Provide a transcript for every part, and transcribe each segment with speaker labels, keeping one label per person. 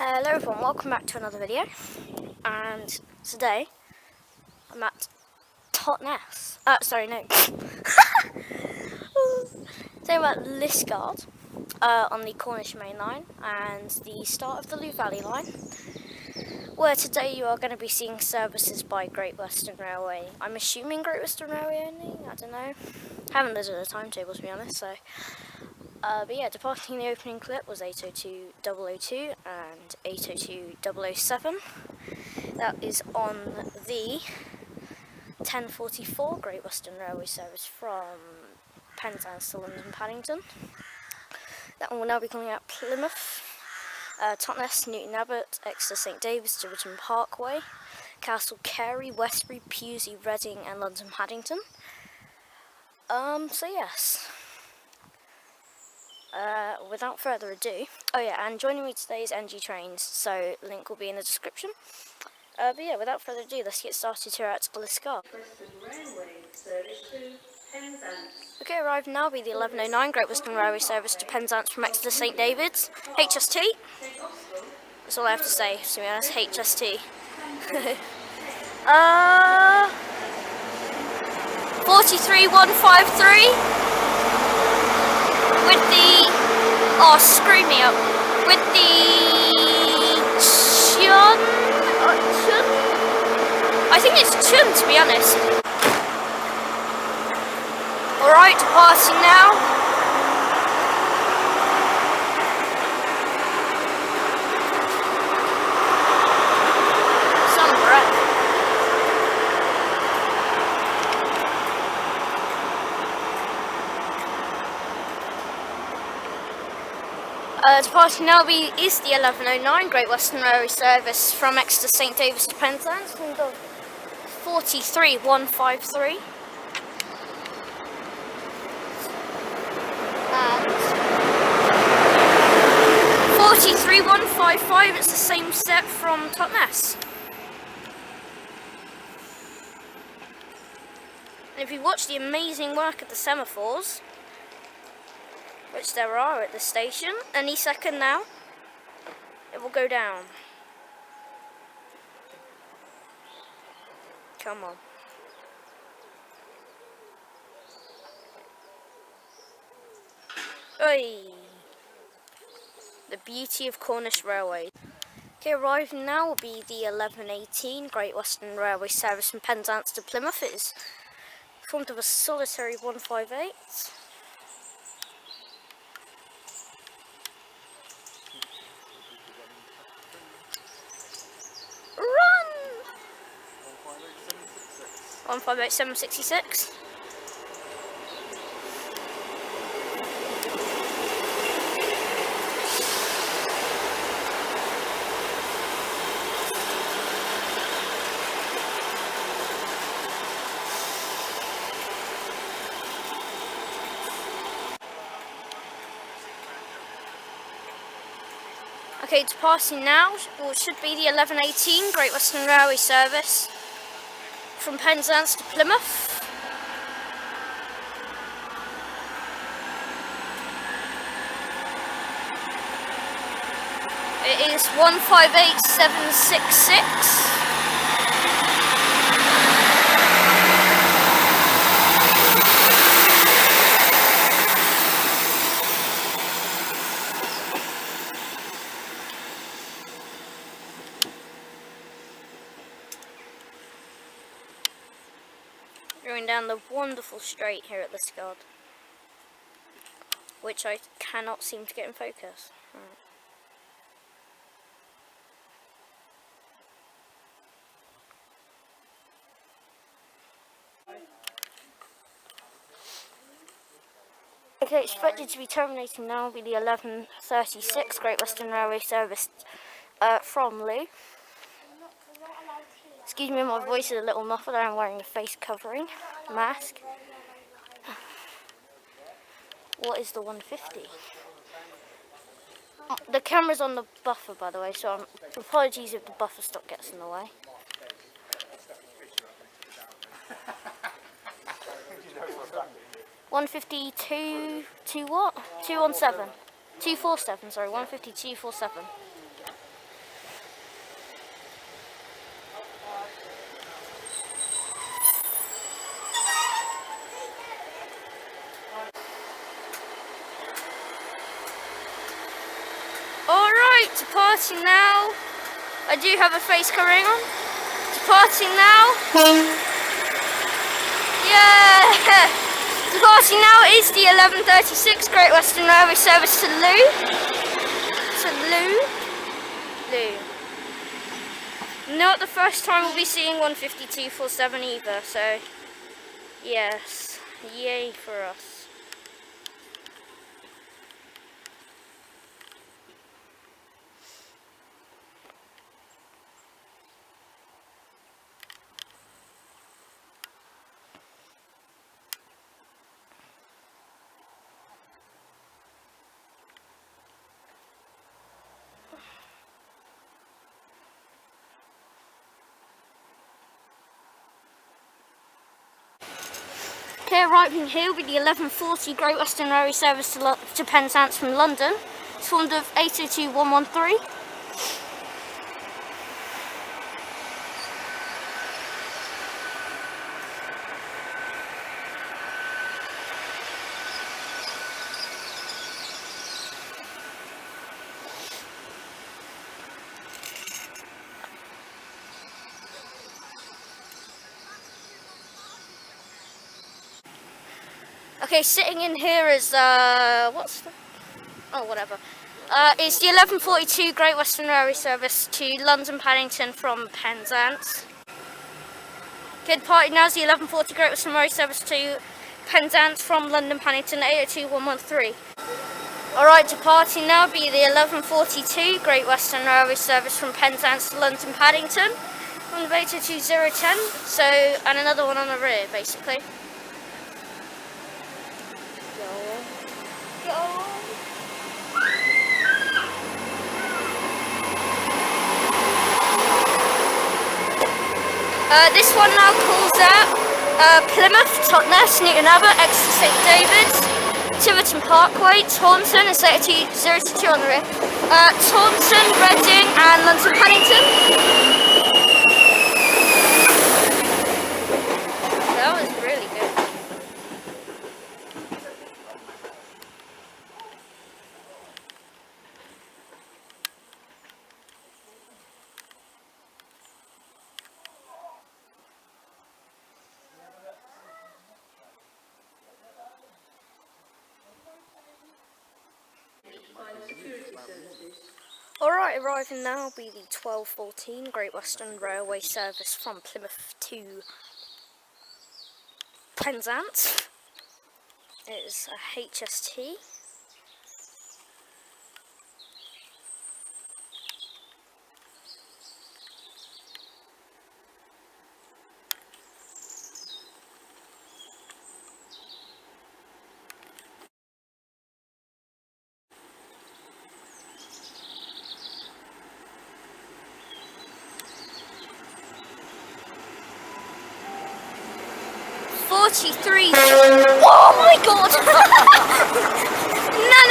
Speaker 1: Hello everyone, welcome back to another video, and today I'm at Totnes, today I'm at Liskeard on the Cornish Mainline and the start of the Looe Valley line, where today you are going to be seeing services by Great Western Railway. I'm assuming Great Western Railway only, I don't know, haven't looked at the timetable to be honest, so... but yeah, departing in the opening clip was 802.002 and 802.007. That is on the 10:44 Great Western Railway service from Penzance to London Paddington. That one will now be coming out Plymouth, Totnes, Newton Abbot, Exeter St David's, Tiverton Parkway, Castle Carey, Westbury, Pewsey, Reading and London Paddington. So yes. Without further ado, oh yeah, and joining me today is NGtrains, so link will be in the description. But yeah, without further ado, let's get started here at Liskeard. Okay, arrived now will be the 11:09 Great Western Railway service to Penzance from Exeter St David's, HST. That's all I have to say, to be honest, HST. 43153. With the, oh screw me up, with the Chun, I think it's Chun to be honest. Alright, departing now. Some breath. Departing now is the 11:09 Great Western Railway service from Exeter St David's to Penzance, number 43153. And 43155, it's the same step from Totnes. And if you watch the amazing work at the semaphores, which there are at the station, any second now, it will go down. Come on. Oi! The beauty of Cornish Railway. Okay, arriving now will be the 11:18 Great Western Railway service from Penzance to Plymouth. It is formed of a solitary 158. Run! 158766. Okay, departing now, or should be the 11:18 Great Western Railway service from Penzance to Plymouth. It is 158766. Going down the wonderful straight here at Liskeard, which I cannot seem to get in focus. Right. Okay, expected to be terminating now will be the 11:36 Great Western Railway service from Looe. Excuse me, my voice is a little muffled. I'm wearing a face covering mask. What is the 150? The camera's on the buffer, by the way, so apologies if the buffer stop gets in the way. 152 to what? 217. 247, sorry, 152.47. Departing now. I do have a face covering on. Departing now. Yeah! Departing now is the 11:36 Great Western Railway service to Looe. Looe. Not the first time we'll be seeing 152.47 either, so yes, yay for us. Okay, arriving here will be the 11:40 Great Western Railway service to Penzance from London. It's formed of 802.113. Okay, sitting in here is it's the 11:42 Great Western Railway service to London Paddington from Penzance. Okay, departing now is the 11:40 Great Western Railway service to Penzance from London Paddington 802.113. Alright, departing now will be the 11:42 Great Western Railway service from Penzance to London Paddington from the 802.010, so, and another one on the rear basically. This one now calls at Plymouth, Totnes, Newton Abbot, Exeter St David's, Tiverton Parkway, Taunton, and 022 on the rear. Taunton, Reading, and London Paddington. That was really good. Alright, arriving now will be the 12:14 Great Western Railway service from Plymouth to Penzance. It is a HST. Oh my god! No.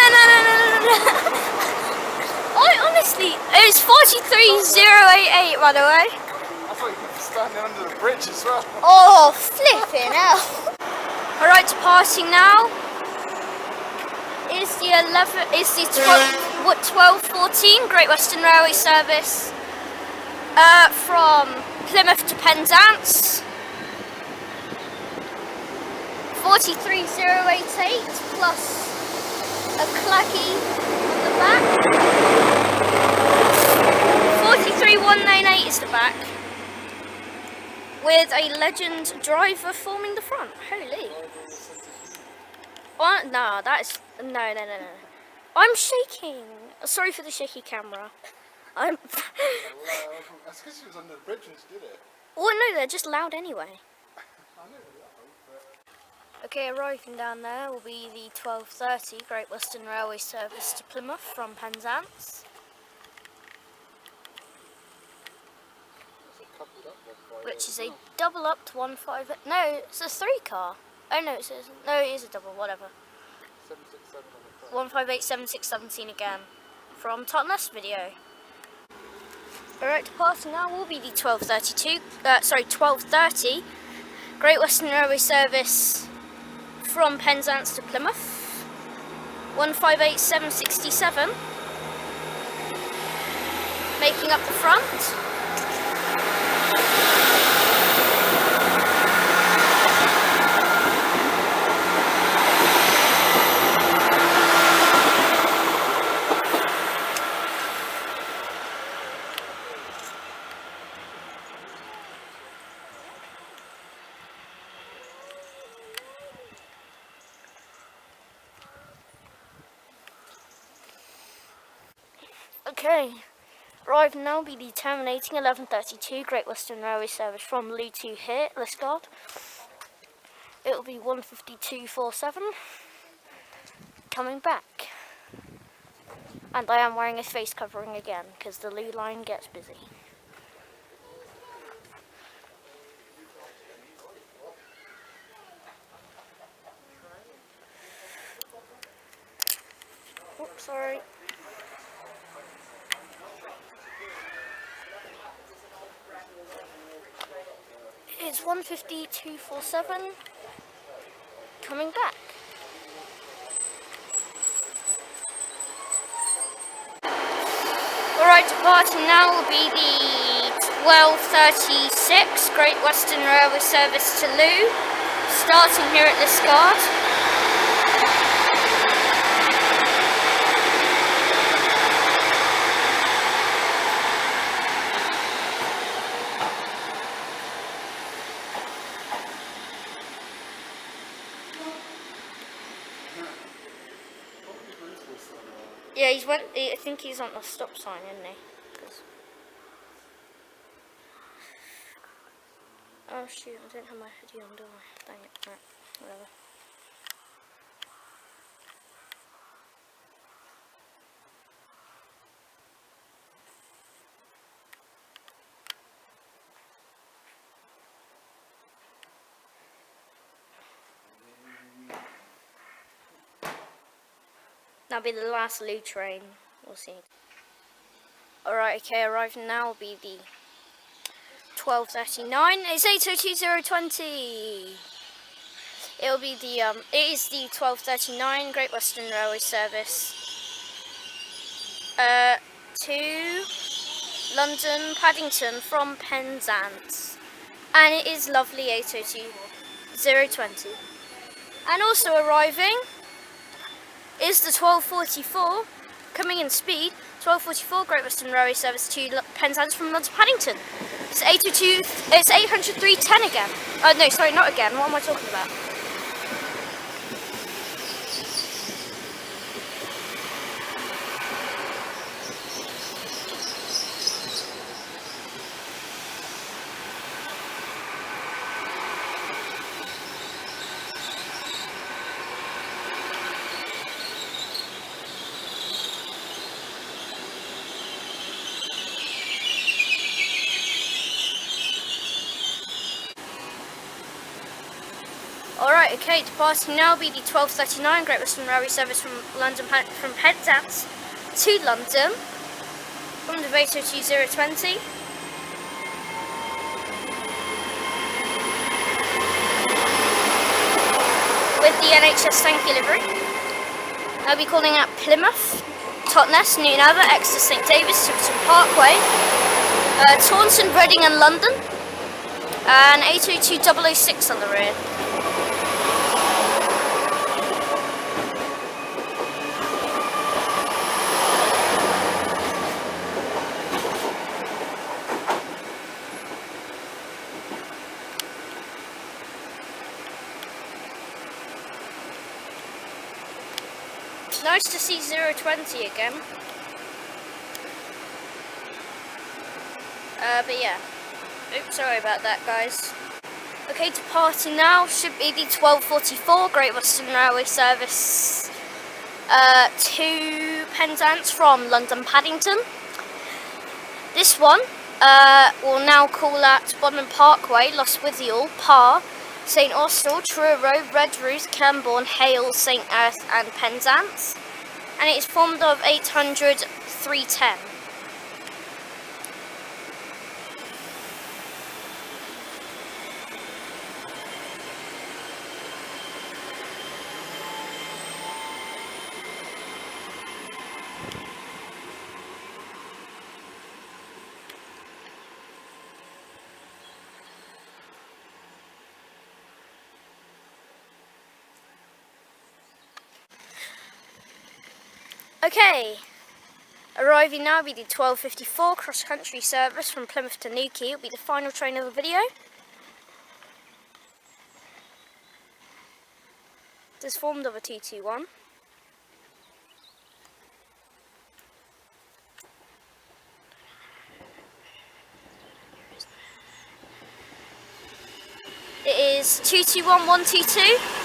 Speaker 1: I honestly, it's 43088 by the way.
Speaker 2: I thought you were standing under the bridge as well.
Speaker 1: Oh, flipping hell. Alright, departing now is the 12:14 Great Western Railway service from Plymouth to Penzance. 43088 plus a clacky on the back. 43198 is the back, with a legend driver forming the front. Holy! Oh, no, that is no. I'm shaking. Sorry for the shaky camera.
Speaker 2: That's because she was under the bridge when she did it.
Speaker 1: Well, no, they're just loud anyway.
Speaker 2: I know that.
Speaker 1: Okay, arriving down there will be the 12:30 Great Western Railway service to Plymouth from Penzance. Which is a double up to 158. No, it's a 3 car. Oh no, it is a double, whatever. 1587617 again. From Totnes video. Alright, departing now will be the 12:30 Great Western Railway service from Penzance to Plymouth, 158767. making up the front. Okay, arriving now will be the terminating 11:32 Great Western Railway service from Looe to here, Liskeard. It will be 1:52:47 coming back. And I am wearing a face covering again because the Looe line gets busy. Oops, sorry. It's 1:52:47 coming back. Alright, departing now will be the 12:36 Great Western Railway service to Looe, starting here at Liskeard. Yeah, I think he's on the stop sign, isn't he? Oh shoot, I don't have my hoodie on, do I? Dang it, right, whatever. That'll be the last Looe train, we'll see. Alright, okay, arriving now will be the 12:39. It's 8:02:020. It'll be the it is the 12:39 Great Western Railway service to London Paddington from Penzance, and it is lovely 8:02:020. And also arriving is the 12:44 coming in speed. 12:44 Great Western Railway service to Penzance from London Paddington. It's 8:02. It's 803:10 again. Oh no, sorry, not again. What am I talking about? Alright, okay, departing now will be the 12:39 Great Western Railway service from from Penzance to London from the 8:02:020. With the NHS Thank You livery. I'll be calling at Plymouth, Totnes, Newton Abbot, Exeter, St David's, Tiverton Parkway, Taunton, Reading and London, and 8:02:006 on the rear. Nice to see 020 again. But yeah. Oops, sorry about that, guys. Okay, departing now should be the 12:44 Great Western Railway service to Penzance from London Paddington. This one will now call at Bodmin Parkway, Lostwithiel, Parr, St Austell, Truro, Redruth, Camborne, Hale, St Earth and Penzance, and it is formed of 800:310. Okay, arriving now will be the 12:54 cross-country service from Plymouth to Newquay. It will be the final train of the video. It is formed of a 221. It is 221122.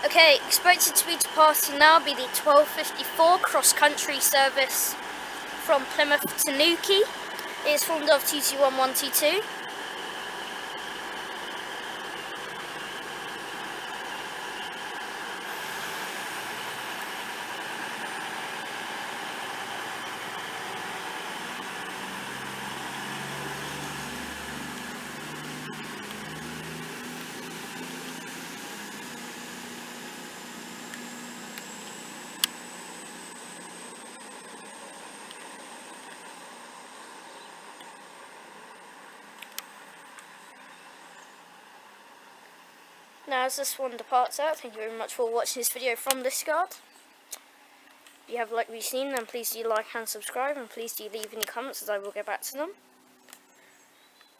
Speaker 1: Okay, expected to be departing now be the 12:54 cross-country service from Plymouth to Newquay. It is formed of 221122. Now as this one departs out, thank you very much for watching this video from Liskeard. If you have liked what you've seen, then please do like and subscribe, and please do leave any comments as I will get back to them.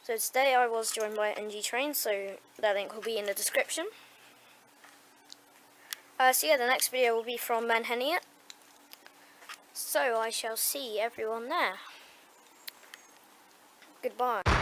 Speaker 1: So today I was joined by NGtrains, so their link will be in the description. So yeah, the next video will be from Mainline. So I shall see everyone there. Goodbye.